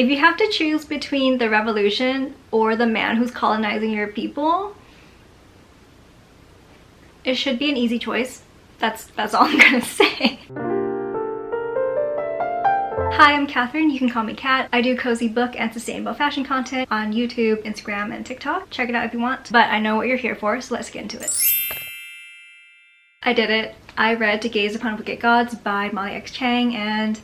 If you have to choose between the revolution or the man who's colonizing your people, it should be an easy choice. That's all I'm gonna say. Hi, I'm Catherine. You can call me Kat. I do cozy book and sustainable fashion content on YouTube, Instagram, and TikTok. Check it out if you want. But I know what you're here for, so let's get into it. I did it. I read To Gaze Upon Wicked Gods by Molly X. Chang, and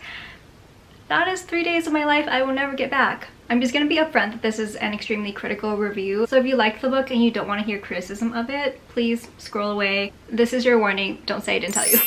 that is 3 days of my life I will never get back. I'm just gonna be upfront that this is an extremely critical review, so if you like the book and you don't want to hear criticism of it, please scroll away. This is your warning. Don't say I didn't tell you.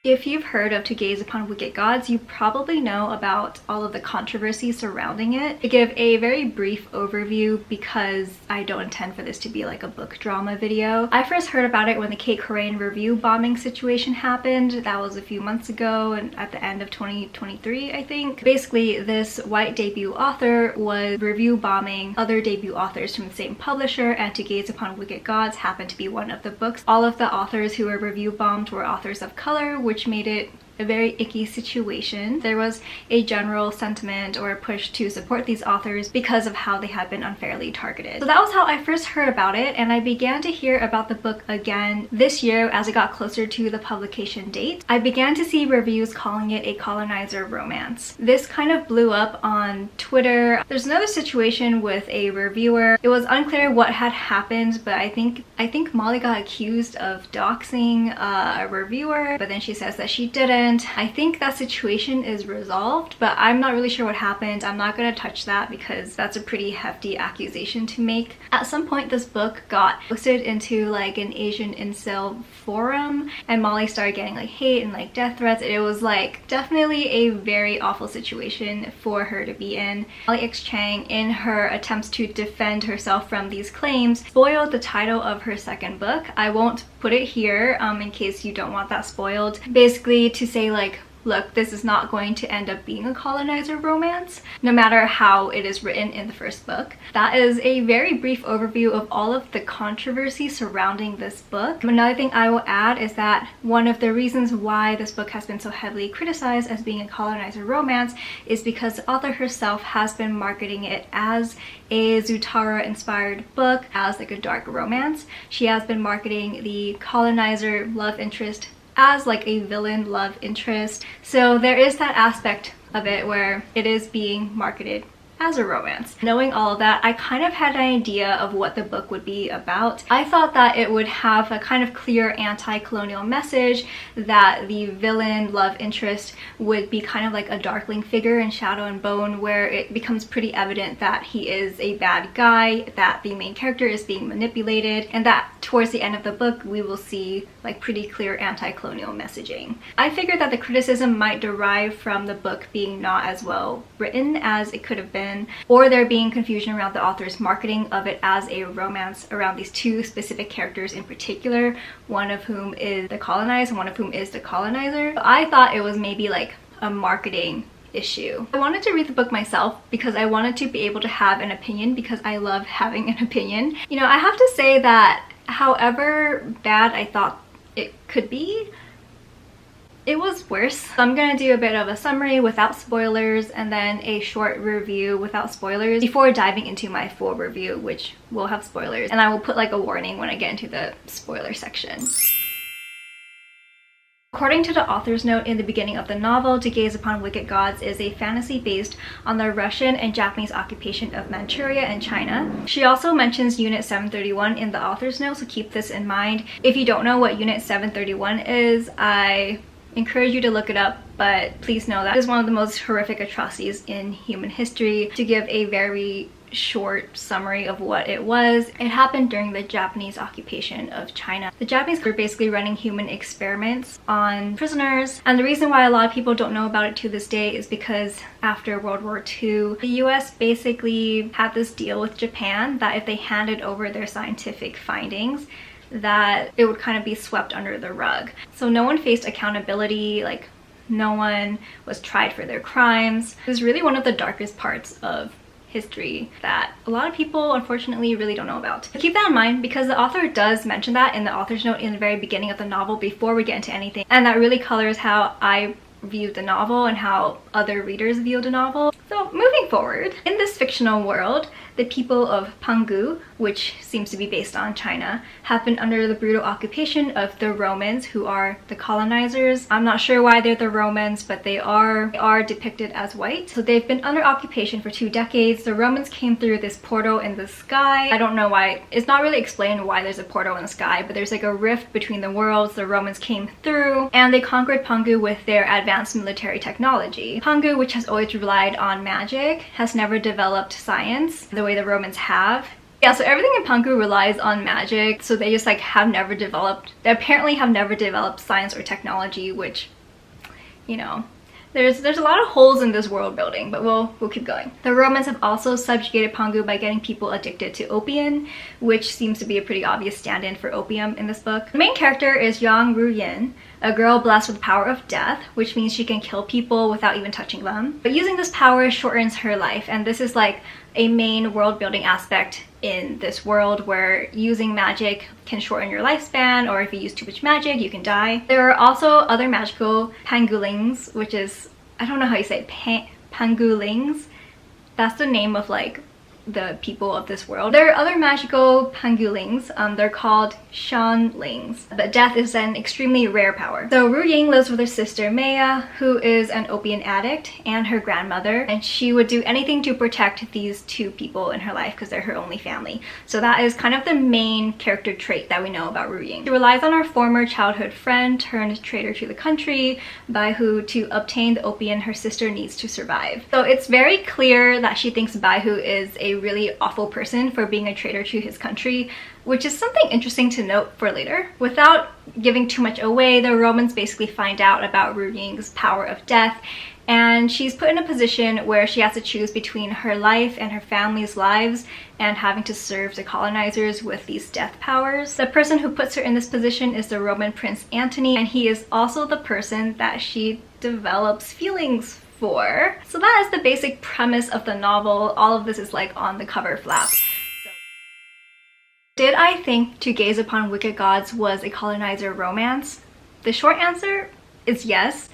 If you've heard of To Gaze Upon Wicked Gods, you probably know about all of the controversy surrounding it. To give a very brief overview, because I don't intend for this to be like a book drama video. I first heard about it when the Kate Corain review bombing situation happened. That was a few months ago and at the end of 2023, I think. Basically, this white debut author was review bombing other debut authors from the same publisher, and To Gaze Upon Wicked Gods happened to be one of the books. All of the authors who were review bombed were authors of color, which made it a very icky situation. There was a general sentiment or a push to support these authors because of how they had been unfairly targeted. So that was how I first heard about it, and I began to hear about the book again this year as it got closer to the publication date. I began to see reviews calling it a colonizer romance. This kind of blew up on Twitter. There's another situation with a reviewer. It was unclear what had happened, but I think Molly got accused of doxing a reviewer, but then she says that she didn't. I think that situation is resolved, but I'm not really sure what happened. I'm not gonna touch that because that's a pretty hefty accusation to make. At some point, this book got posted into like an Asian incel forum, and Molly started getting like hate and like death threats. It was like definitely a very awful situation for her to be in. Molly X. Chang, in her attempts to defend herself from these claims, spoiled the title of her second book. I won't put it here in case you don't want that spoiled. Basically to say like, look, this is not going to end up being a colonizer romance, no matter how it is written in the first book. That is a very brief overview of all of the controversy surrounding this book. Another thing I will add is that one of the reasons why this book has been so heavily criticized as being a colonizer romance is because the author herself has been marketing it as a Zutara-inspired book, as like a dark romance. She has been marketing the colonizer love interest as like a villain love interest. So there is that aspect of it where it is being marketed as a romance. Knowing all of that, I kind of had an idea of what the book would be about. I thought that it would have a kind of clear anti-colonial message, that the villain love interest would be kind of like a darkling figure in Shadow and Bone, where it becomes pretty evident that he is a bad guy, that the main character is being manipulated, and that towards the end of the book we will see like pretty clear anti-colonial messaging. I figured that the criticism might derive from the book being not as well written as it could have been, or there being confusion around the author's marketing of it as a romance around these two specific characters in particular, one of whom is the colonized and one of whom is the colonizer. I thought it was maybe like a marketing issue. I wanted to read the book myself because I wanted to be able to have an opinion, because I love having an opinion. You know, I have to say that however bad I thought it could be, it was worse. So I'm gonna do a bit of a summary without spoilers and then a short review without spoilers before diving into my full review, which will have spoilers. And I will put like a warning when I get into the spoiler section. According to the author's note in the beginning of the novel, To Gaze Upon Wicked Gods is a fantasy based on the Russian and Japanese occupation of Manchuria and China. She also mentions Unit 731 in the author's note, so keep this in mind. If you don't know what Unit 731 is, I encourage you to look it up, but please know that it is one of the most horrific atrocities in human history. To give a very short summary of what it was, it happened during the Japanese occupation of China. The Japanese were basically running human experiments on prisoners, and the reason why a lot of people don't know about it to this day is because after World War II, the US basically had this deal with Japan that if they handed over their scientific findings, that it would kind of be swept under the rug. So no one faced accountability, like no one was tried for their crimes. It was really one of the darkest parts of history that a lot of people unfortunately really don't know about. But keep that in mind because the author does mention that in the author's note in the very beginning of the novel before we get into anything, and that really colors how I viewed the novel and how other readers viewed the novel. So moving forward, in this fictional world, the people of Pangu, which seems to be based on China, have been under the brutal occupation of the Romans, who are the colonizers. I'm not sure why they're the Romans, but they are depicted as white. So they've been under occupation for 2 decades. The Romans came through this portal in the sky. I don't know why. It's not really explained why there's a portal in the sky, but there's like a rift between the worlds. The Romans came through and they conquered Pangu with their advanced military technology. Pangu, which has always relied on magic, has never developed science the way the Romans have. Yeah, so everything in Pangu relies on magic, so they just like they apparently have never developed science or technology, which, you know, there's a lot of holes in this world building, but we'll keep going. The Romans have also subjugated Pangu by getting people addicted to opium, which seems to be a pretty obvious stand-in for opium in this book. The main character is young Ruying, a girl blessed with the power of death, which means she can kill people without even touching them. But using this power shortens her life, and this is like a main world building aspect in this world, where using magic can shorten your lifespan, or if you use too much magic, you can die. There are also other magical pangolins, which is, I don't know how you say it, pangolins. That's the name of like the people of this world. There are other magical pangolins. They're called shanlings, but death is an extremely rare power. So Ruying lives with her sister Maya, who is an opium addict, and her grandmother, and she would do anything to protect these 2 people in her life because they're her only family. So that is kind of the main character trait that we know about Ruying. She relies on her former childhood friend turned traitor to the country, Baihu, to obtain the opium her sister needs to survive. So it's very clear that she thinks Baihu is a really awful person for being a traitor to his country, which is something interesting to note for later. Without giving too much away, the Romans basically find out about Ruying's power of death, and she's put in a position where she has to choose between her life and her family's lives and having to serve the colonizers with these death powers. The person who puts her in this position is the Roman Prince Antony, and he is also the person that she develops feelings for. So that is the basic premise of the novel. All of this is like on the cover flap. Did I think To Gaze Upon Wicked Gods was a colonizer romance? The short answer is yes.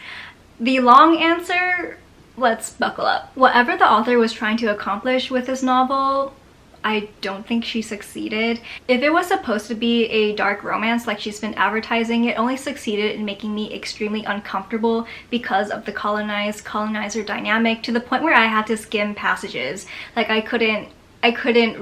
The long answer, let's buckle up. Whatever the author was trying to accomplish with this novel, I don't think she succeeded. If it was supposed to be a dark romance like she's been advertising, it only succeeded in making me extremely uncomfortable because of the colonized colonizer dynamic, to the point where I had to skim passages. Like I couldn't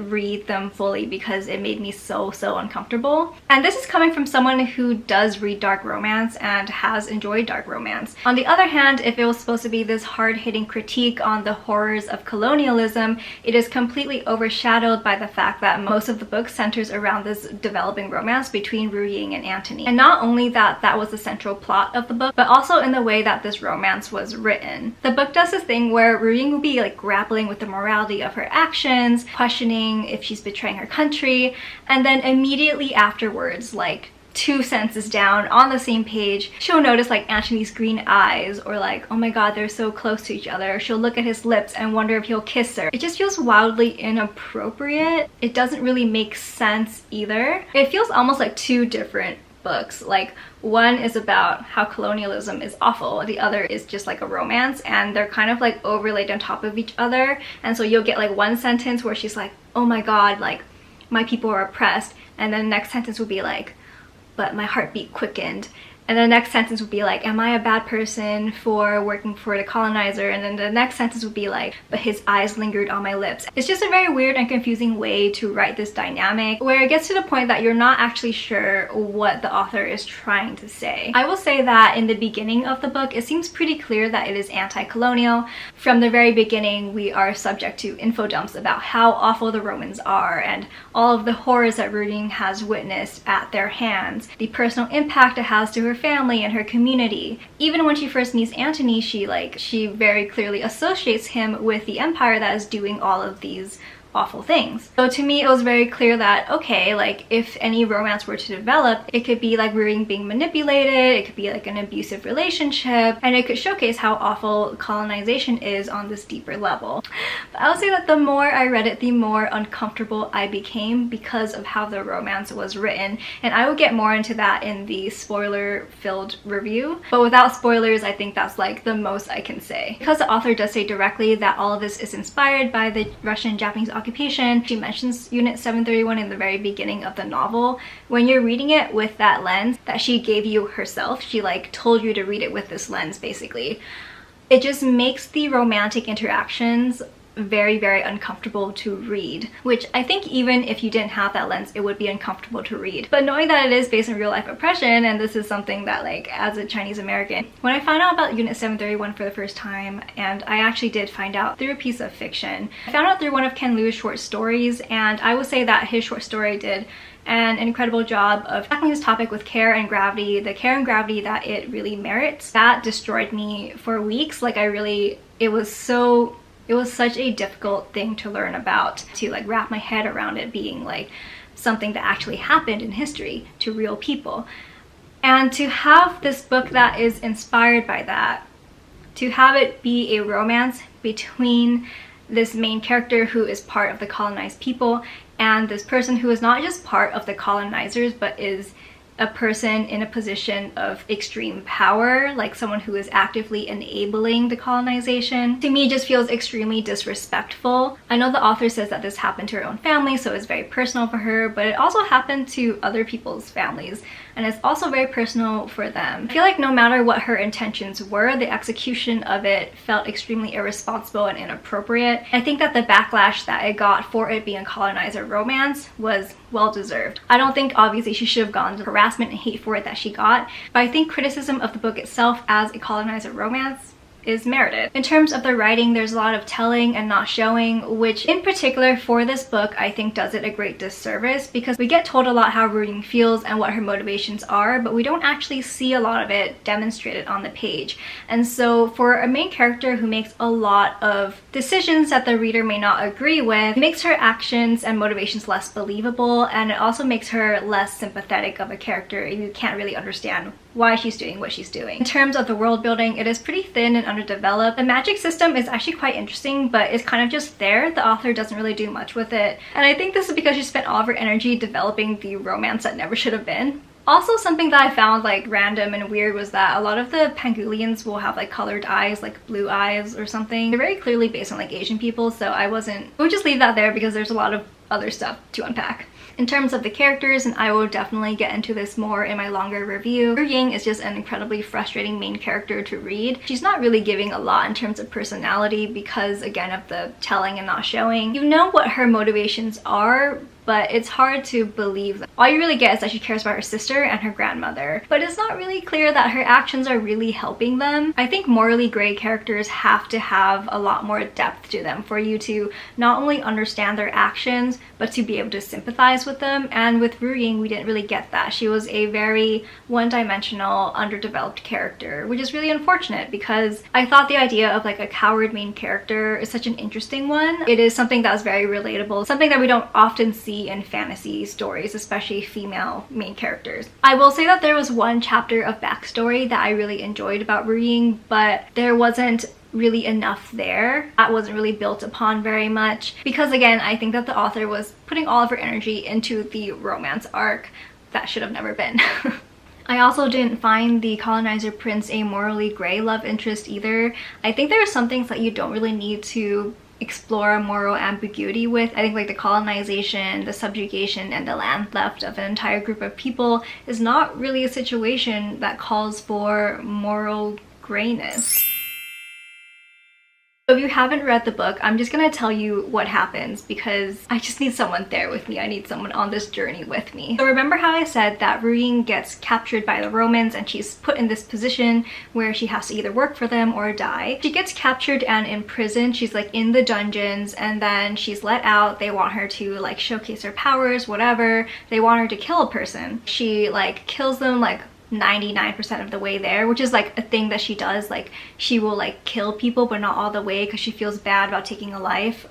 read them fully because it made me so uncomfortable. And this is coming from someone who does read dark romance and has enjoyed dark romance. On the other hand, if it was supposed to be this hard-hitting critique on the horrors of colonialism, it is completely overshadowed by the fact that most of the book centers around this developing romance between Ruying and Antony. And not only that was the central plot of the book, but also in the way that this romance was written. The book does this thing where Ruying will be like grappling with the morality of her actions, questioning if she's betraying her country, and then immediately afterwards, like 2 sentences down on the same page, she'll notice like Antony's green eyes, or like, oh my god, they're so close to each other. She'll look at his lips and wonder if he'll kiss her. It just feels wildly inappropriate. It doesn't really make sense either. It feels almost like 2 different books. Like one is about how colonialism is awful, the other is just like a romance, and they're kind of like overlaid on top of each other. And so you'll get like one sentence where she's like, oh my god, like my people are oppressed, and then the next sentence would be like, but my heartbeat quickened. And the next sentence would be like, am I a bad person for working for the colonizer? And then the next sentence would be like, but his eyes lingered on my lips. It's just a very weird and confusing way to write this dynamic, where it gets to the point that you're not actually sure what the author is trying to say. I will say that in the beginning of the book, it seems pretty clear that it is anti-colonial. From the very beginning, we are subject to info dumps about how awful the Romans are and all of the horrors that Ruying has witnessed at their hands, the personal impact it has to her family and her community. Even when she first meets Antony, she very clearly associates him with the empire that is doing all of these awful things. So to me, it was very clear that, okay, like if any romance were to develop, it could be like Ruying being manipulated, it could be like an abusive relationship, and it could showcase how awful colonization is on this deeper level. But I would say that the more I read it, the more uncomfortable I became because of how the romance was written, and I will get more into that in the spoiler-filled review. But without spoilers, I think that's like the most I can say. Because the author does say directly that all of this is inspired by the Russian-Japanese occupation, she mentions Unit 731 in the very beginning of the novel. When you're reading it with that lens that she gave you herself, she like told you to read it with this lens basically, it just makes the romantic interactions very, very uncomfortable to read, which I think even if you didn't have that lens, it would be uncomfortable to read. But knowing that it is based on real life oppression, and this is something that like as a Chinese American, when I found out about Unit 731 for the first time, and I actually did find out through a piece of fiction, I found out through one of Ken Liu's short stories, and I would say that his short story did an incredible job of tackling this topic with care and gravity, the care and gravity that it really merits. That destroyed me for weeks. Like it was such a difficult thing to learn about, to like wrap my head around it being like something that actually happened in history to real people. And to have this book that is inspired by that, to have it be a romance between this main character who is part of the colonized people and this person who is not just part of the colonizers but is a person in a position of extreme power, like someone who is actively enabling the colonization, to me just feels extremely disrespectful. I know the author says that this happened to her own family, so it's very personal for her, but it also happened to other people's families, and it's also very personal for them. I feel like no matter what her intentions were, the execution of it felt extremely irresponsible and inappropriate. I think that the backlash that it got for it being a colonizer romance was well deserved. I don't think obviously she should have gotten the harassment and hate for it that she got, but I think criticism of the book itself as a colonizer romance is merited. In terms of the writing, there's a lot of telling and not showing, which in particular for this book I think does it a great disservice, because we get told a lot how Ruying feels and what her motivations are, but we don't actually see a lot of it demonstrated on the page. And so for a main character who makes a lot of decisions that the reader may not agree with, it makes her actions and motivations less believable, and it also makes her less sympathetic of a character if you can't really understand why she's doing what she's doing. In terms of the world building, it is pretty thin and underdeveloped. The magic system is actually quite interesting, but it's kind of just there. The author doesn't really do much with it. And I think this is because she spent all of her energy developing the romance that never should have been. Also, something that I found like random and weird was that a lot of the Pangolians will have like colored eyes, like blue eyes or something. They're very clearly based on like Asian people, so we'll just leave that there because there's a lot of other stuff to unpack. In terms of the characters, and I will definitely get into this more in my longer review, Ruying is just an incredibly frustrating main character to read. She's not really giving a lot in terms of personality because, again, of the telling and not showing. You know what her motivations are, but it's hard to believe that. All you really get is that she cares about her sister and her grandmother, but it's not really clear that her actions are really helping them. I think morally gray characters have to have a lot more depth to them for you to not only understand their actions, but to be able to sympathize with them. And with Ruying, we didn't really get that. She was a very one-dimensional, underdeveloped character, which is really unfortunate because I thought the idea of like a coward main character is such an interesting one. It is something that was very relatable, something that we don't often see in fantasy stories, especially female main characters. I will say that there was one chapter of backstory that I really enjoyed about Ruying, but there wasn't really enough there. That wasn't really built upon very much because, again, I think that the author was putting all of her energy into the romance arc that should have never been. I also didn't find the colonizer prince a morally gray love interest either. I think there are some things that you don't really need to explore a moral ambiguity with. I think like the colonization, the subjugation, and the land theft of an entire group of people is not really a situation that calls for moral grayness. So if you haven't read the book, I'm just gonna tell you what happens because I just need someone there with me. I need someone on this journey with me. So remember how I said that Ruying gets captured by the Romans and she's put in this position where she has to either work for them or die. She gets captured and imprisoned. She's like in the dungeons and then she's let out. They want her to like showcase her powers, whatever. They want her to kill a person. She like kills them like 99% of the way there, which is like a thing that she does. Like she will like kill people but not all the way because she feels bad about taking a life.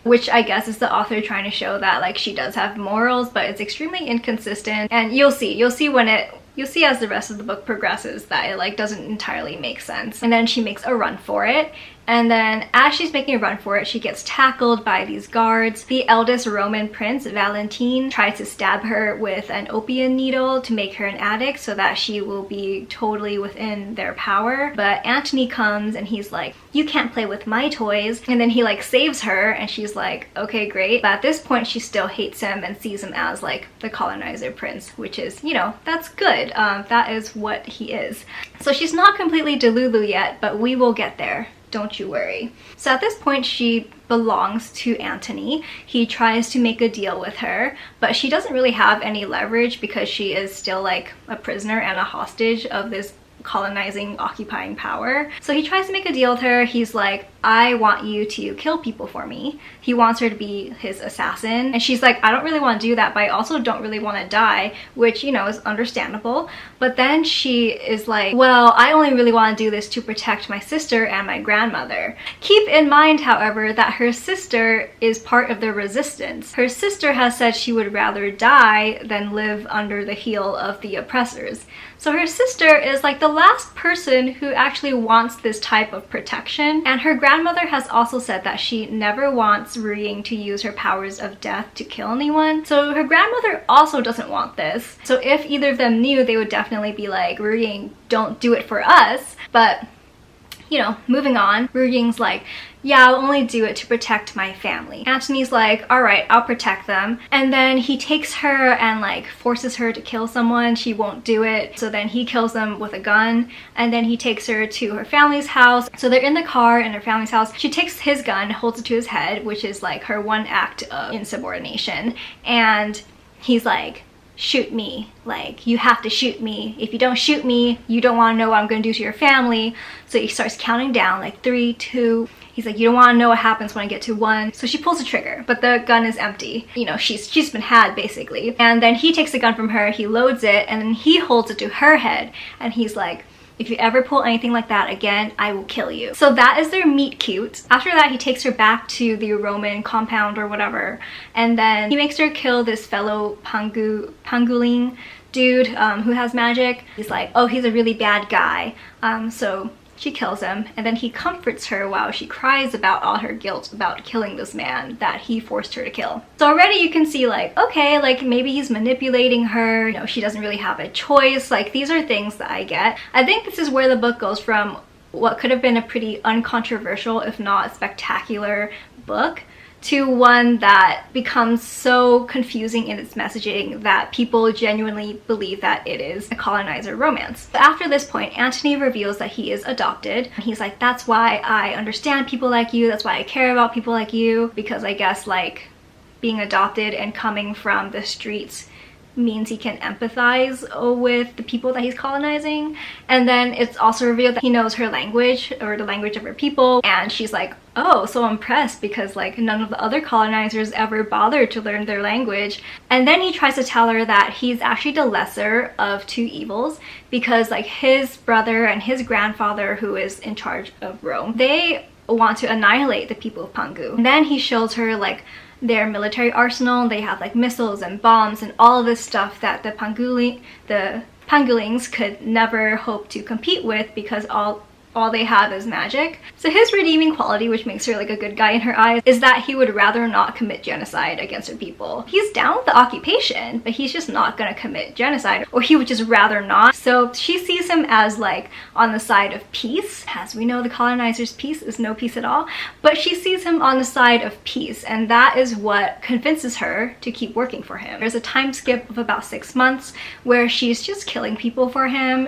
which I guess is the author trying to show that like she does have morals, but it's extremely inconsistent. And you'll see when you'll see as the rest of the book progresses that it like doesn't entirely make sense. And then she makes a run for it. And then as she's making a run for it, she gets tackled by these guards. The eldest Roman prince, Valentine, tries to stab her with an opium needle to make her an addict so that she will be totally within their power. But Antony comes and he's like, you can't play with my toys. And then he like saves her and she's like, okay, great. But at this point, she still hates him and sees him as like the colonizer prince, which is, you know, that's good. That is what he is. So she's not completely Delulu yet, but we will get there. Don't you worry. So at this point, she belongs to Antony. He tries to make a deal with her, but she doesn't really have any leverage because she is still like a prisoner and a hostage of this colonizing, occupying power. So he tries to make a deal with her. He's like, I want you to kill people for me. He wants her to be his assassin. And she's like, I don't really want to do that, but I also don't really want to die, which, you know, is understandable. But then she is like, well, I only really want to do this to protect my sister and my grandmother. Keep in mind, however, that her sister is part of the resistance. Her sister has said she would rather die than live under the heel of the oppressors. So her sister is like the last person who actually wants this type of protection. And her grandmother has also said that she never wants Ruying to use her powers of death to kill anyone. So her grandmother also doesn't want this. So if either of them knew, they would definitely be like, Ruying, don't do it for us. But, you know, moving on, Ruying's like, yeah, I'll only do it to protect my family. Antony's like, all right, I'll protect them. And then he takes her and like forces her to kill someone. She won't do it. So then he kills them with a gun. And then he takes her to her family's house. So they're in the car in her family's house. She takes his gun, holds it to his head, which is like her one act of insubordination. And he's like, shoot me. Like, you have to shoot me. If you don't shoot me, you don't want to know what I'm going to do to your family. So he starts counting down like 3, 2. He's like, you don't want to know what happens when I get to 1. So she pulls the trigger, but the gun is empty. You know, she's been had basically. And then he takes the gun from her, he loads it, and then he holds it to her head. And he's like, if you ever pull anything like that again, I will kill you. So that is their meet cute. After that, he takes her back to the Roman compound or whatever. And then he makes her kill this fellow Panguling dude who has magic. He's like, oh, he's a really bad guy. So she kills him, and then he comforts her while she cries about all her guilt about killing this man that he forced her to kill. So already you can see like, okay, like maybe he's manipulating her, you know, she doesn't really have a choice. Like, these are things that I get. I think this is where the book goes from what could have been a pretty uncontroversial, if not spectacular book, to one that becomes so confusing in its messaging that people genuinely believe that it is a colonizer romance. But after this point, Antony reveals that he is adopted. And he's like, that's why I understand people like you, that's why I care about people like you, because I guess like being adopted and coming from the streets means he can empathize with the people that he's colonizing. And then it's also revealed that he knows her language, or the language of her people, and she's like, oh, so impressed, because like none of the other colonizers ever bothered to learn their language. And then he tries to tell her that he's actually the lesser of 2 evils, because like his brother and his grandfather, who is in charge of Rome, they want to annihilate the people of Pangu. And then he shows her like their military arsenal. They have like missiles and bombs and all of this stuff that the Pangulings could never hope to compete with, because all they have is magic. So his redeeming quality, which makes her like a good guy in her eyes, is that he would rather not commit genocide against her people. He's down with the occupation, but he's just not gonna commit genocide, or he would just rather not. So she sees him as like on the side of peace. As we know, the colonizer's peace is no peace at all, but she sees him on the side of peace, and that is what convinces her to keep working for him. There's a time skip of about 6 months where she's just killing people for him.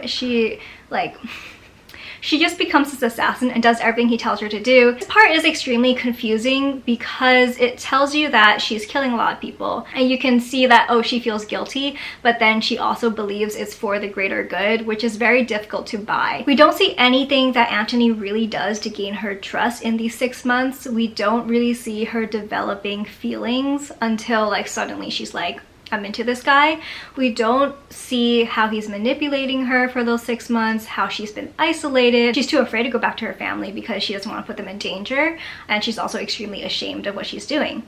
She just becomes his assassin and does everything he tells her to do. This part is extremely confusing because it tells you that she's killing a lot of people, and you can see that, oh, she feels guilty, but then she also believes it's for the greater good, which is very difficult to buy. We don't see anything that Antony really does to gain her trust in these 6 months. We don't really see her developing feelings until like suddenly she's like, I'm into this guy. We don't see how he's manipulating her for those 6 months, how she's been isolated. She's too afraid to go back to her family because she doesn't want to put them in danger, and she's also extremely ashamed of what she's doing.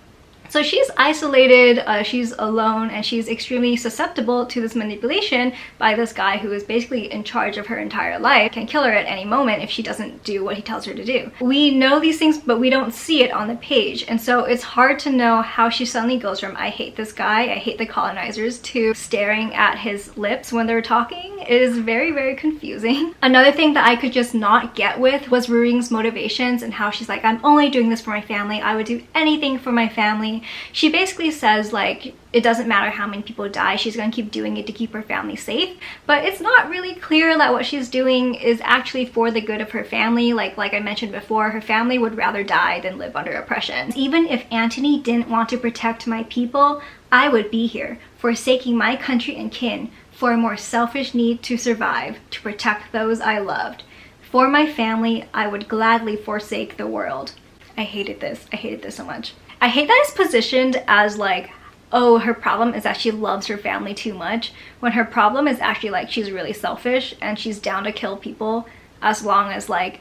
So she's isolated, she's alone, and she's extremely susceptible to this manipulation by this guy who is basically in charge of her entire life, can kill her at any moment if she doesn't do what he tells her to do. We know these things, but we don't see it on the page, and so it's hard to know how she suddenly goes from I hate this guy, I hate the colonizers, to staring at his lips when they're talking. It is very, very confusing. Another thing that I could just not get with was Ruying's motivations and how she's like, I'm only doing this for my family, I would do anything for my family. She basically says like it doesn't matter how many people die, she's gonna keep doing it to keep her family safe, but it's not really clear that what she's doing is actually for the good of her family. Like I mentioned before, her family would rather die than live under oppression. Even if Antony didn't want to protect my people, I would be here, forsaking my country and kin for a more selfish need to survive, to protect those I loved. For my family, I would gladly forsake the world. I hated this. I hated this so much. I hate that it's positioned as like, oh, her problem is that she loves her family too much, when her problem is actually like she's really selfish and she's down to kill people as long as like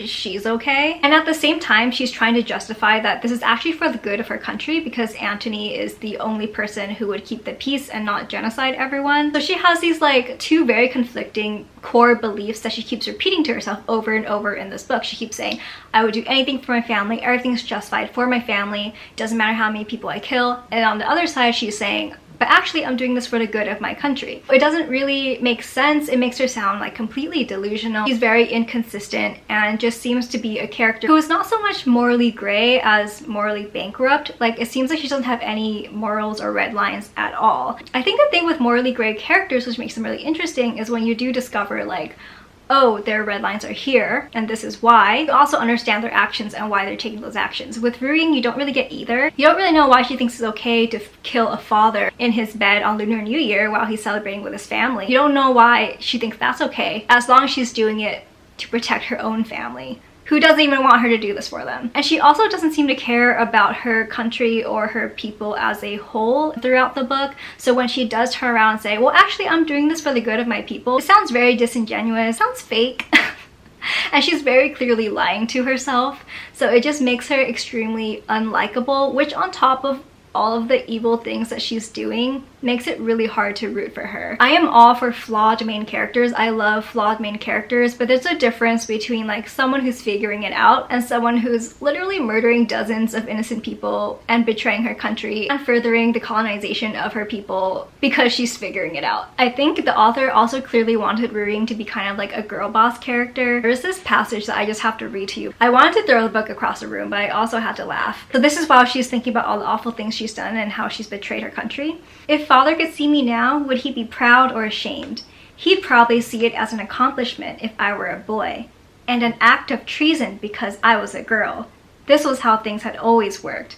she's okay. And at the same time, she's trying to justify that this is actually for the good of her country because Antony is the only person who would keep the peace and not genocide everyone. So she has these like two very conflicting core beliefs that she keeps repeating to herself over and over in this book. She keeps saying, I would do anything for my family, everything's justified for my family, doesn't matter how many people I kill. And on the other side, she's saying, but actually I'm doing this for the good of my country. It doesn't really make sense. It makes her sound like completely delusional. She's very inconsistent and just seems to be a character who is not so much morally gray as morally bankrupt. Like it seems like she doesn't have any morals or red lines at all. I think the thing with morally gray characters, which makes them really interesting, is when you do discover like, oh, their red lines are here and this is why. You also understand their actions and why they're taking those actions. With Ruying, you don't really get either. You don't really know why she thinks it's okay to kill a father in his bed on Lunar New Year while he's celebrating with his family. You don't know why she thinks that's okay, as long as she's doing it to protect her own family, who doesn't even want her to do this for them. And she also doesn't seem to care about her country or her people as a whole throughout the book. So when she does turn around and say, well, actually, I'm doing this for the good of my people, it sounds very disingenuous, sounds fake. And she's very clearly lying to herself. So it just makes her extremely unlikable, which on top of all of the evil things that she's doing makes it really hard to root for her. I am all for flawed main characters. I love flawed main characters, but there's a difference between like someone who's figuring it out and someone who's literally murdering dozens of innocent people and betraying her country and furthering the colonization of her people because she's figuring it out. I think the author also clearly wanted Ruying to be kind of like a girl boss character. There's this passage that I just have to read to you. I wanted to throw the book across the room, but I also had to laugh. So this is while she's thinking about all the awful things she's done and how she's betrayed her country. If father could see me now, would he be proud or ashamed? He'd probably see it as an accomplishment if I were a boy, and an act of treason because I was a girl. This was how things had always worked.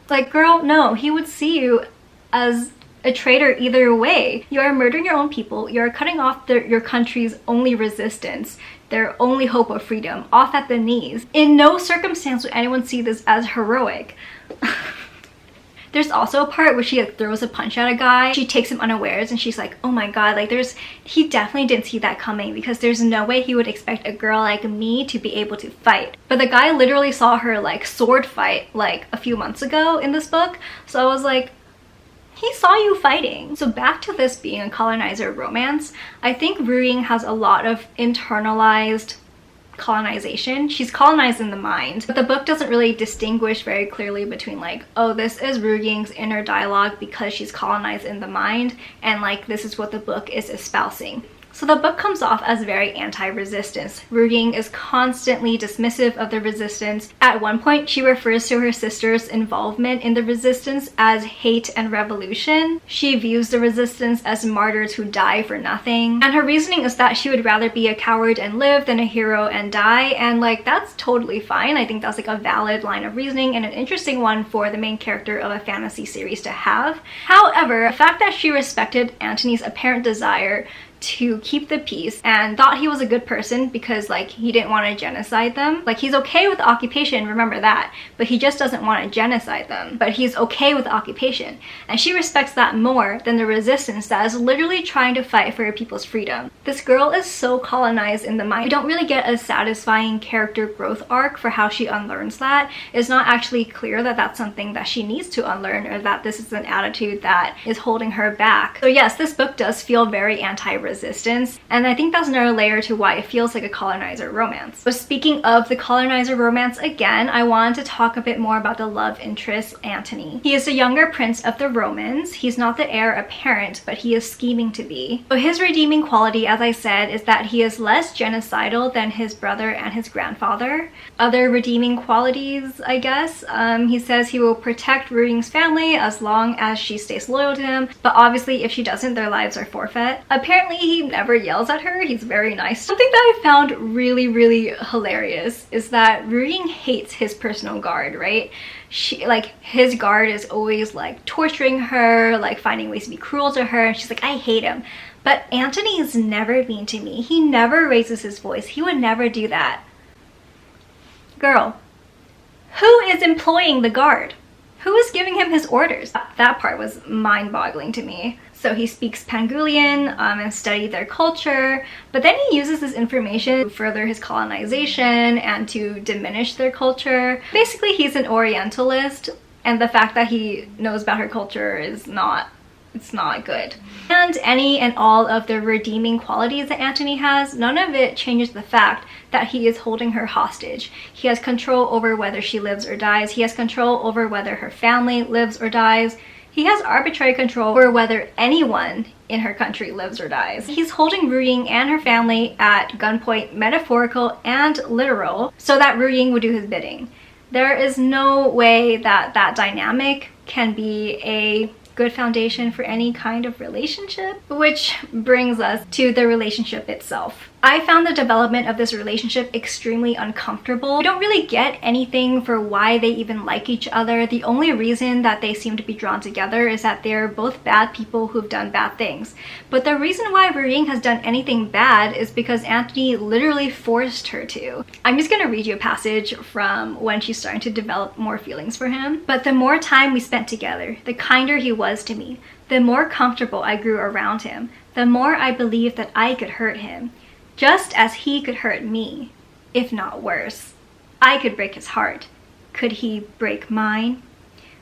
Like, girl, no, he would see you as a traitor either way. You are murdering your own people, you are cutting off your country's only resistance, their only hope of freedom, off at the knees. In no circumstance would anyone see this as heroic. There's also a part where she like throws a punch at a guy. She takes him unawares and she's like, oh my god, like he definitely didn't see that coming because there's no way he would expect a girl like me to be able to fight. But the guy literally saw her like sword fight like a few months ago in this book. So I was like, he saw you fighting. So back to this being a colonizer romance, I think Ruying has a lot of internalized colonization. She's colonized in the mind, but the book doesn't really distinguish very clearly between like, oh, this is Ruying's inner dialogue because she's colonized in the mind, and like this is what the book is espousing. So the book comes off as very anti-resistance. Ruying is constantly dismissive of the resistance. At one point, she refers to her sister's involvement in the resistance as hate and revolution. She views the resistance as martyrs who die for nothing. And her reasoning is that she would rather be a coward and live than a hero and die. And like, that's totally fine. I think that's like a valid line of reasoning and an interesting one for the main character of a fantasy series to have. However, the fact that she respected Antony's apparent desire to keep the peace and thought he was a good person because like he didn't want to genocide them. Like he's okay with the occupation, remember that, but he just doesn't want to genocide them. But he's okay with the occupation, and she respects that more than the resistance that is literally trying to fight for her people's freedom. This girl is so colonized in the mind. We don't really get a satisfying character growth arc for how she unlearns that. It's not actually clear that that's something that she needs to unlearn, or that this is an attitude that is holding her back. So yes, this book does feel very anti-resistance, and I think that's another layer to why it feels like a colonizer romance. But speaking of the colonizer romance again, I wanted to talk a bit more about the love interest, Antony. He is the younger prince of the Romans. He's not the heir apparent, but he is scheming to be. So his redeeming quality, as I said, is that he is less genocidal than his brother and his grandfather. Other redeeming qualities, I guess, he says he will protect Ruying's family as long as she stays loyal to him, but obviously if she doesn't, their lives are forfeit. Apparently he never yells at her. He's very nice. Something that I found really hilarious is that Ruying hates his personal guard, right? His guard is always like torturing her, like finding ways to be cruel to her, and she's like, I hate him. But Antony is never mean to me. He never raises his voice. He would never do that. Girl, who is employing the guard? Who is giving him his orders? That part was mind-boggling to me. So he speaks Pangulian and studied their culture, but then he uses this information to further his colonization and to diminish their culture. Basically, he's an Orientalist, and the fact that he knows about her culture is not good. And any and all of the redeeming qualities that Antony has, none of it changes the fact that he is holding her hostage. He has control over whether she lives or dies. He has control over whether her family lives or dies. He has arbitrary control over whether anyone in her country lives or dies. He's holding Ruying and her family at gunpoint, metaphorical and literal, so that Ruying would do his bidding. There is no way that that dynamic can be a good foundation for any kind of relationship, which brings us to the relationship itself. I found the development of this relationship extremely uncomfortable. We don't really get anything for why they even like each other. The only reason that they seem to be drawn together is that they're both bad people who've done bad things. But the reason why Ruying has done anything bad is because Antony literally forced her to. I'm just gonna read you a passage from when she's starting to develop more feelings for him. But the more time we spent together, the kinder he was to me. The more comfortable I grew around him. The more I believed that I could hurt him. Just as he could hurt me, if not worse. I could break his heart. Could he break mine?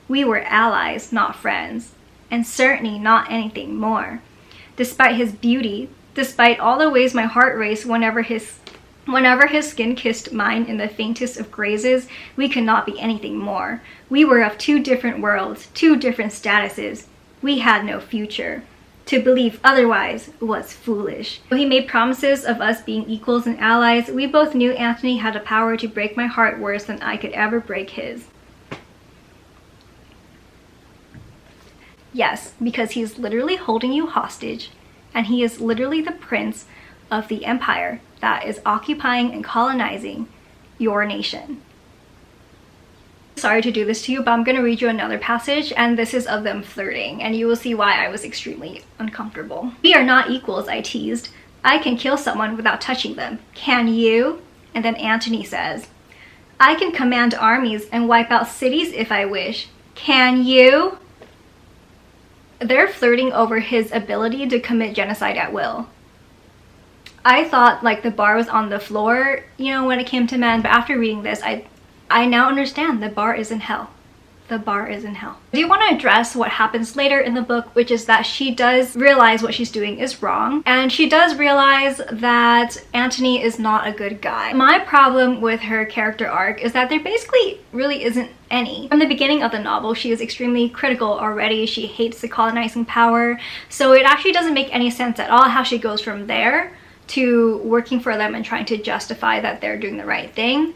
We were allies, not friends, and certainly not anything more. Despite his beauty, despite all the ways my heart raced whenever his skin kissed mine in the faintest of grazes, we could not be anything more. We were of two different worlds, two different statuses. We had no future. To believe otherwise was foolish. Though he made promises of us being equals and allies, we both knew Antony had the power to break my heart worse than I could ever break his. Yes, because he's literally holding you hostage, and he is literally the prince of the empire that is occupying and colonizing your nation. Sorry to do this to you, but I'm going to read you another passage, and this is of them flirting, and you will see why I was extremely uncomfortable. We are not equals, I teased. I can kill someone without touching them. Can you? And then Antony says, I can command armies and wipe out cities if I wish. Can you? They're flirting over his ability to commit genocide at will. I thought like the bar was on the floor, you know, when it came to men, but after reading this, I now understand the bar is in hell. The bar is in hell. I do want to address what happens later in the book, which is that she does realize what she's doing is wrong, and she does realize that Antony is not a good guy. My problem with her character arc is that there basically really isn't any. From the beginning of the novel, she is extremely critical already. She hates the colonizing power, so it actually doesn't make any sense at all how she goes from there to working for them and trying to justify that they're doing the right thing,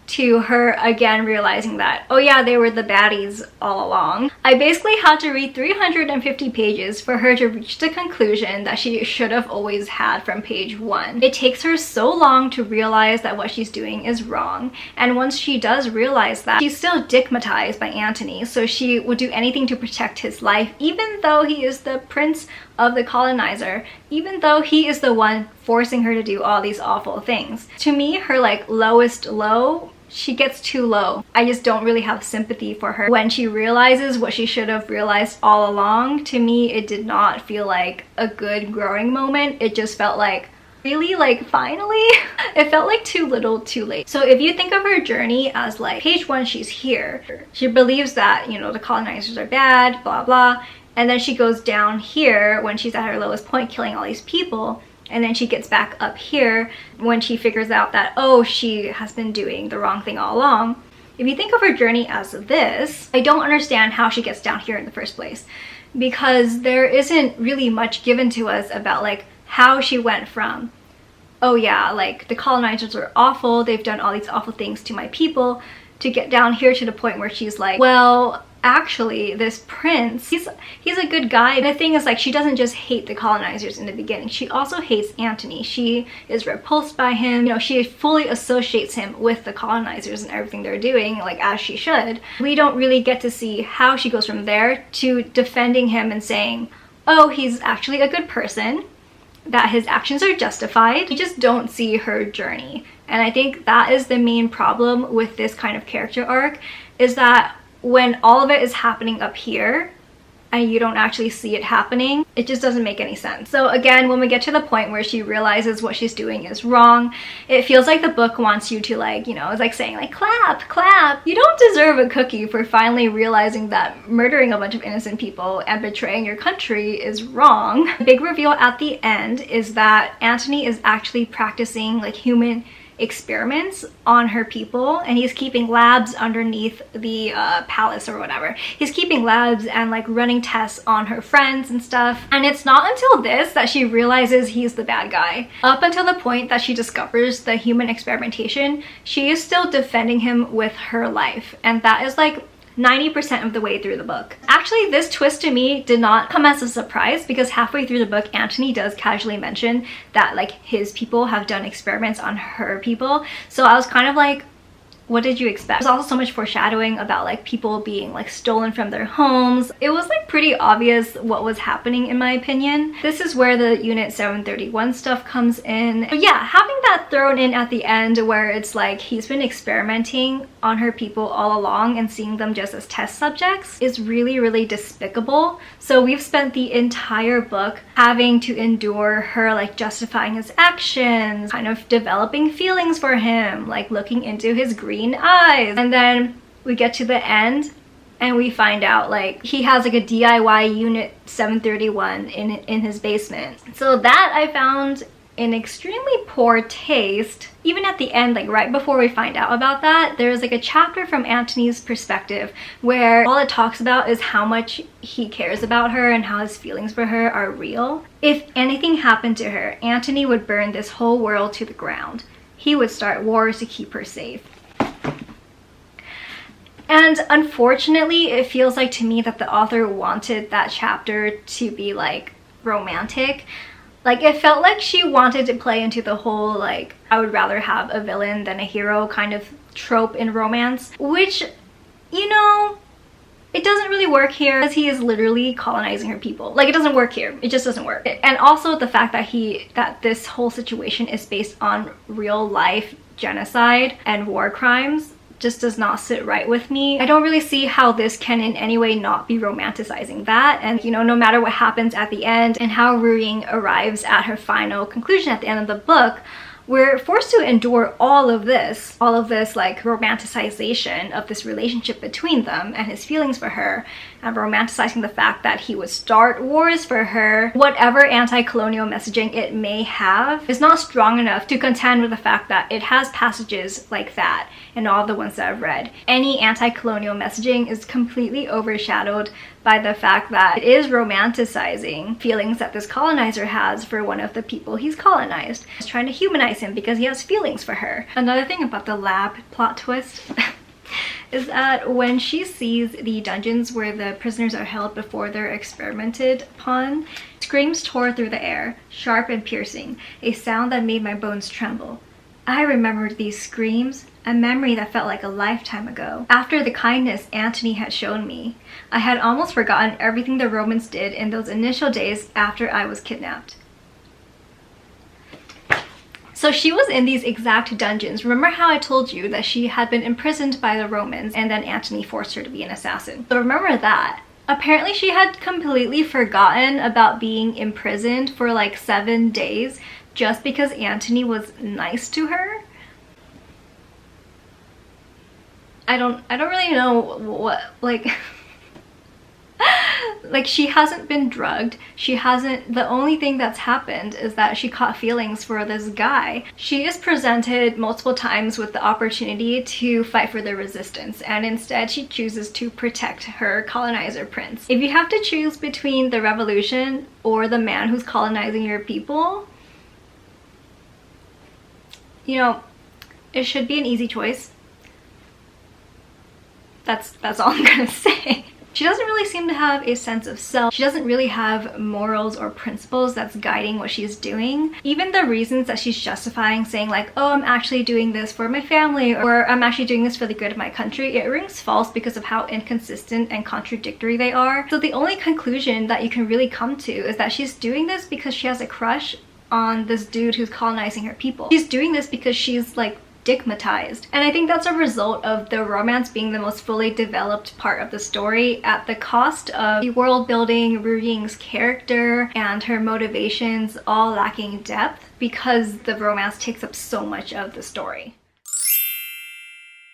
to her again realizing that, oh yeah, they were the baddies all along. I basically had to read 350 pages for her to reach the conclusion that she should have always had from page 1. It takes her so long to realize that what she's doing is wrong, and once she does realize that, she's still digmatized by Antony, so she would do anything to protect his life, even though he is the prince of the colonizer, even though he is the one forcing her to do all these awful things. To me, her like lowest low, she gets too low. I just don't really have sympathy for her when she realizes what she should have realized all along. To me, it did not feel like a good growing moment. It just felt like, really, like, finally? It felt like too little too late. So if you think of her journey as like, page 1, she's here. She believes that, you know, the colonizers are bad, blah blah, and then she goes down here when she's at her lowest point, killing all these people. And then she gets back up here when she figures out that, oh, she has been doing the wrong thing all along. If you think of her journey as this, I don't understand how she gets down here in the first place, because there isn't really much given to us about like how she went from, oh yeah, like the colonizers are awful, they've done all these awful things to my people, to get down here to the point where she's like, well, actually this prince, he's a good guy. And the thing is, like, she doesn't just hate the colonizers in the beginning, she also hates Antony. She is repulsed by him, you know, she fully associates him with the colonizers and everything they're doing, like as she should. We don't really get to see how she goes from there to defending him and saying, oh, he's actually a good person, that his actions are justified. We just don't see her journey. And I think that is the main problem with this kind of character arc, is that when all of it is happening up here and you don't actually see it happening, it just doesn't make any sense. So again, when we get to the point where she realizes what she's doing is wrong, it feels like the book wants you to, like, you know, it's like saying like, clap, clap. You don't deserve a cookie for finally realizing that murdering a bunch of innocent people and betraying your country is wrong. The big reveal at the end is that Antony is actually practicing like human experiments on her people, and he's keeping labs underneath the palace or whatever. He's keeping labs and like running tests on her friends and stuff. And it's not until this that she realizes he's the bad guy. Up until the point that she discovers the human experimentation, she is still defending him with her life, and that is like 90% of the way through the book. Actually, this twist to me did not come as a surprise, because halfway through the book, Antony does casually mention that like his people have done experiments on her people. So I was kind of like, what did you expect? There's also so much foreshadowing about like people being like stolen from their homes. It was like pretty obvious what was happening, in my opinion. This is where the Unit 731 stuff comes in. But yeah, having that thrown in at the end where it's like he's been experimenting on her people all along and seeing them just as test subjects is really, really despicable. So we've spent the entire book having to endure her like justifying his actions, kind of developing feelings for him, like looking into his green eyes, and then we get to the end and we find out like he has like a DIY Unit 731 in his basement. So that I found in extremely poor taste. Even at the end, like right before we find out about that, there's like a chapter from Antony's perspective where all it talks about is how much he cares about her and how his feelings for her are real. If anything happened to her, Antony would burn this whole world to the ground. He would start wars to keep her safe. And unfortunately, it feels like to me that the author wanted that chapter to be like romantic. Like it felt like she wanted to play into the whole like, I would rather have a villain than a hero kind of trope in romance, which, you know, it doesn't really work here, because he is literally colonizing her people. Like, it doesn't work here. It just doesn't work. And also the fact that this whole situation is based on real life genocide and war crimes just does not sit right with me. I don't really see how this can in any way not be romanticizing that. And, you know, no matter what happens at the end and how Ruying arrives at her final conclusion at the end of the book, we're forced to endure all of this like romanticization of this relationship between them and his feelings for her, and romanticizing the fact that he would start wars for her. Whatever anti-colonial messaging it may have is not strong enough to contend with the fact that it has passages like that in all the ones that I've read. Any anti-colonial messaging is completely overshadowed by the fact that it is romanticizing feelings that this colonizer has for one of the people he's colonized. He's trying to humanize him because he has feelings for her. Another thing about the lab plot twist is that when she sees the dungeons where the prisoners are held before they're experimented upon, screams tore through the air, sharp and piercing, a sound that made my bones tremble. I remembered these screams, a memory that felt like a lifetime ago. After the kindness Antony had shown me, I had almost forgotten everything the Romans did in those initial days after I was kidnapped. So she was in these exact dungeons. Remember how I told you that she had been imprisoned by the Romans and then Antony forced her to be an assassin? So remember that. Apparently she had completely forgotten about being imprisoned for like 7 days just because Antony was nice to her. I don't really know what, like... Like, she hasn't been drugged. She hasn't... The only thing that's happened is that she caught feelings for this guy. She is presented multiple times with the opportunity to fight for the resistance, and instead she chooses to protect her colonizer prince. If you have to choose between the revolution or the man who's colonizing your people, you know, it should be an easy choice. That's all I'm gonna say. She doesn't really seem to have a sense of self. She doesn't really have morals or principles that's guiding what she's doing. Even the reasons that she's justifying, saying like, oh, I'm actually doing this for my family, or I'm actually doing this for the good of my country, it rings false because of how inconsistent and contradictory they are. So the only conclusion that you can really come to is that she's doing this because she has a crush on this dude who's colonizing her people. She's doing this because she's like stigmatized. And I think that's a result of the romance being the most fully developed part of the story at the cost of the world building, Ruying's character, and her motivations all lacking depth because the romance takes up so much of the story.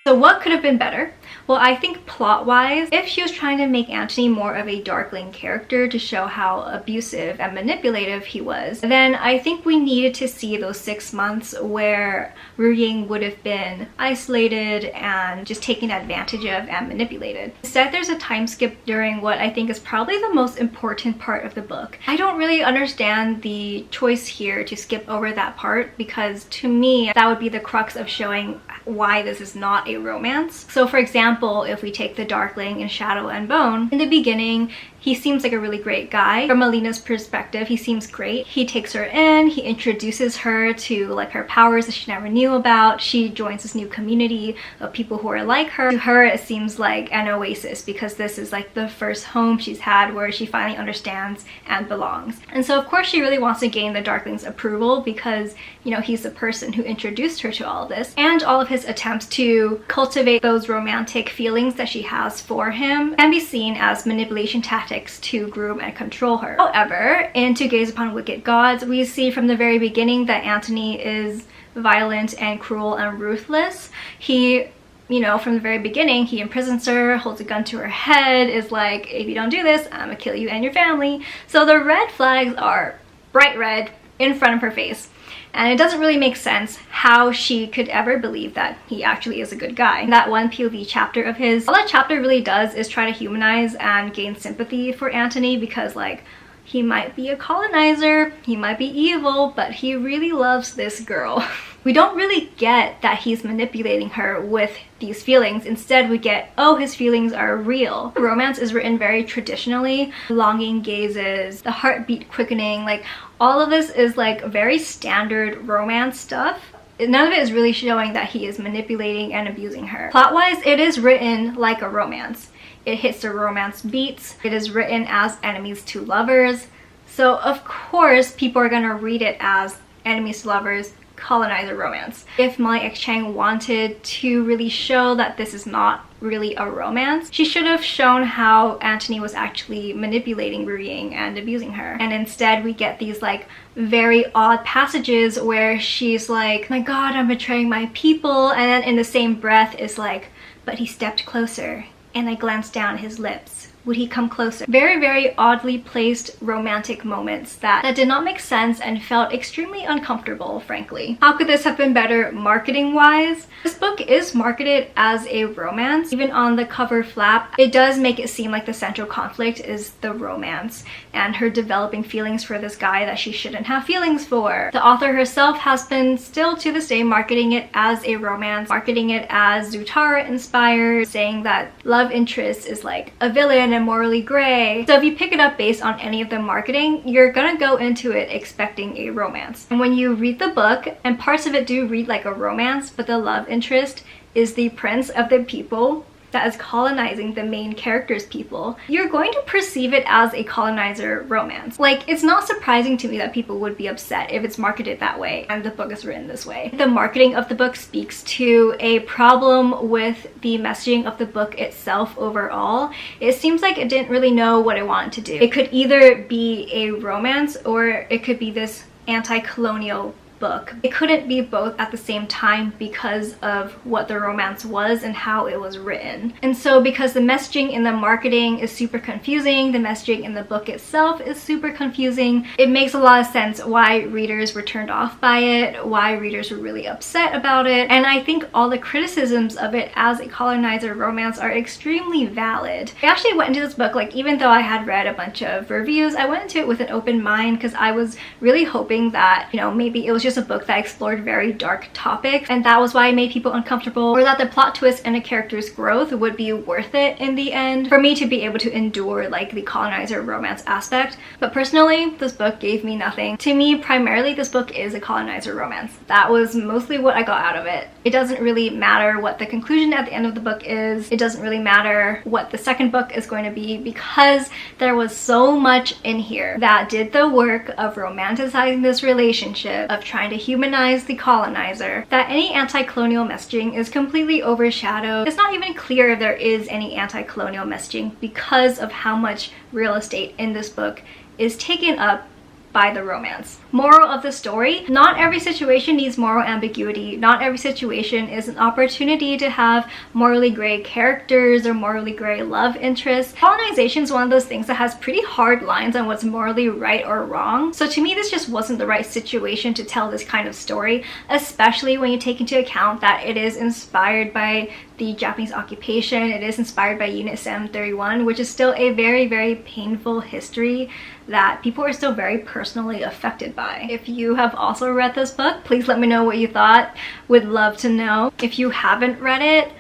So what could have been better? Well, I think plot-wise, if she was trying to make Antony more of a darkling character to show how abusive and manipulative he was, then I think we needed to see those 6 months where Ruying would have been isolated and just taken advantage of and manipulated. Instead, there's a time skip during what I think is probably the most important part of the book. I don't really understand the choice here to skip over that part because to me, that would be the crux of showing why this is not a romance. So for example, if we take the Darkling in Shadow and Bone, in the beginning, he seems like a really great guy. From Alina's perspective, he seems great. He takes her in, he introduces her to like her powers that she never knew about. She joins this new community of people who are like her. To her, it seems like an oasis because this is like the first home she's had where she finally understands and belongs. And so of course she really wants to gain the Darkling's approval because, you know, he's the person who introduced her to all of this, and all of his attempts to cultivate those romantic feelings that she has for him can be seen as manipulation tactics to groom and control her. However, in To Gaze Upon Wicked Gods, we see from the very beginning that Antony is violent and cruel and ruthless. He, you know, from the very beginning, he imprisons her, holds a gun to her head, is like, if you don't do this, I'm gonna kill you and your family. So the red flags are bright red in front of her face. And it doesn't really make sense how she could ever believe that he actually is a good guy. That one POV chapter of his, all that chapter really does is try to humanize and gain sympathy for Antony because like, he might be a colonizer, he might be evil, but he really loves this girl. We don't really get that he's manipulating her with these feelings. Instead, we get, oh, his feelings are real. Romance is written very traditionally. Longing gazes, the heartbeat quickening, like all of this is like very standard romance stuff. None of it is really showing that he is manipulating and abusing her. Plot-wise, it is written like a romance. It hits the romance beats. It is written as enemies to lovers. So of course, people are gonna read it as enemies to lovers, colonizer romance. If Molly X Chang wanted to really show that this is not really a romance, she should have shown how Antony was actually manipulating Ruying and abusing her. And instead we get these like very odd passages where she's like, my god, I'm betraying my people, and then in the same breath is like, but he stepped closer and I glanced down at his lips. Would he come closer? Very, very oddly placed romantic moments that did not make sense and felt extremely uncomfortable, frankly. How could this have been better marketing-wise? This book is marketed as a romance. Even on the cover flap, it does make it seem like the central conflict is the romance and her developing feelings for this guy that she shouldn't have feelings for. The author herself has been still to this day marketing it as a romance, marketing it as Zutara inspired, saying that love interest is like a villain and morally gray. So if you pick it up based on any of the marketing, you're gonna go into it expecting a romance. And when you read the book, and parts of it do read like a romance, but the love interest is the prince of the people that is colonizing the main character's people, you're going to perceive it as a colonizer romance. Like, it's not surprising to me that people would be upset if it's marketed that way and the book is written this way. The marketing of the book speaks to a problem with the messaging of the book itself overall. It seems like it didn't really know what it wanted to do. It could either be a romance or it could be this anti-colonial book. It couldn't be both at the same time because of what the romance was and how it was written. And so because the messaging in the marketing is super confusing, the messaging in the book itself is super confusing, it makes a lot of sense why readers were turned off by it, why readers were really upset about it. And I think all the criticisms of it as a colonizer romance are extremely valid. I actually went into this book, like, even though I had read a bunch of reviews, I went into it with an open mind because I was really hoping that, you know, maybe it was just a book that explored very dark topics and that was why it made people uncomfortable, or that the plot twist and a character's growth would be worth it in the end for me to be able to endure like the colonizer romance aspect. But personally, this book gave me nothing. To me, primarily this book is a colonizer romance. That was mostly what I got out of it. It doesn't really matter what the conclusion at the end of the book is. It doesn't really matter what the second book is going to be, because there was so much in here that did the work of romanticizing this relationship, of trying to humanize the colonizer, that any anti-colonial messaging is completely overshadowed. It's not even clear if there is any anti-colonial messaging because of how much real estate in this book is taken up by the romance. Moral of the story: not every situation needs moral ambiguity. Not every situation is an opportunity to have morally gray characters or morally gray love interests. Colonization is one of those things that has pretty hard lines on what's morally right or wrong. So to me, this just wasn't the right situation to tell this kind of story, especially when you take into account that it is inspired by the Japanese occupation. It is inspired by Unit 731, which is still a very, very painful history that people are still very personally affected by. If you have also read this book, please let me know what you thought. Would love to know. If you haven't read it,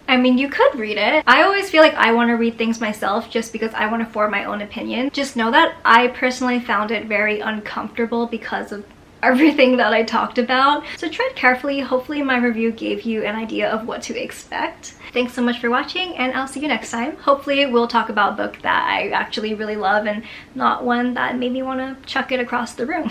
I mean, you could read it. I always feel like I want to read things myself just because I want to form my own opinion. Just know that I personally found it very uncomfortable because of everything that I talked about. So tread carefully. Hopefully my review gave you an idea of what to expect. Thanks so much for watching, and I'll see you next time. Hopefully we'll talk about a book that I actually really love and not one that made me want to chuck it across the room.